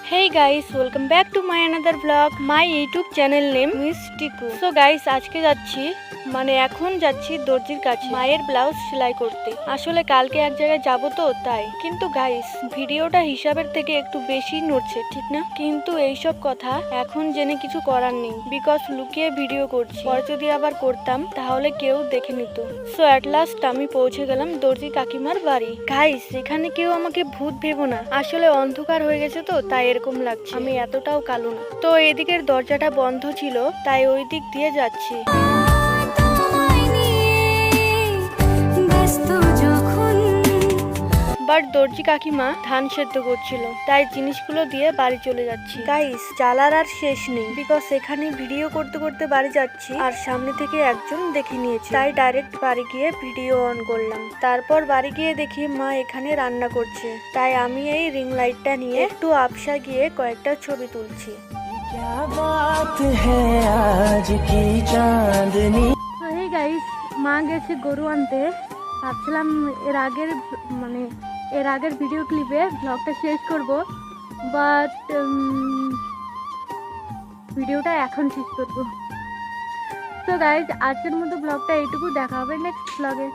Hey guys, welcome back to my another vlog. My YouTube channel name is Tiku. So guys, আজকে যাচ্ছি এখন যাচ্ছি দর্জির কাছে মায়ের ব্লাউজ সেলাই করতে। আসলে কালকে এক জায়গায় যাব তো তাই। কিন্তু গাইস ভিডিওটা হিসাবের থেকে একটু বেশি নড়ছে, ঠিক না? কিন্তু এইসব কথা এখন জেনে কিছু করার নেই, বিকজ লুকিয়ে ভিডিও করছি। পরে যদি আবার করতাম তাহলে কেউ দেখে নিত। সো অ্যাট লাস্ট আমি পৌঁছে গেলাম দর্জি কাকিমার বাড়ি। গাইস এখানে কেউ আমাকে ভূত ভেবো না, আসলে অন্ধকার হয়ে গেছে তো তাই এরকম লাগছে, আমি এতটাও কালো না। তো এদিকের দরজাটা বন্ধ ছিল তাই ওই দিক দিয়ে যাচ্ছি। বাট দর্জি কাকিমা ধান সেদ্ধ করছিল, তাই জিনিসগুলো দিয়ে বাড়ি চলে যাচ্ছি। গাইস জ্বালার আর শেষ নেই, বিকজ এখানে ভিডিও করতে করতে বাড়ি যাচ্ছি আর সামনে থেকে একজন দেখে নিয়েছে, তাই ডাইরেক্ট বাড়ি গিয়ে ভিডিও অন করলাম। তারপর বাড়ি গিয়ে দেখি মা এখানে রান্না করছে, তাই আমি এই রিং লাইটটা নিয়ে একটু আপসা গিয়ে কয়েকটা ছবি তুলছি। গাইস মা গেছে গরু আনতে। ভাবছিলাম এর আগের ভিডিও ক্লিপে ব্লগটা শেষ করব, বাট ভিডিওটা এখন শেষ করব। তো গাইজ আজকের মতো ব্লগটা এইটুকু, দেখা হবে নেক্সট ব্লগে।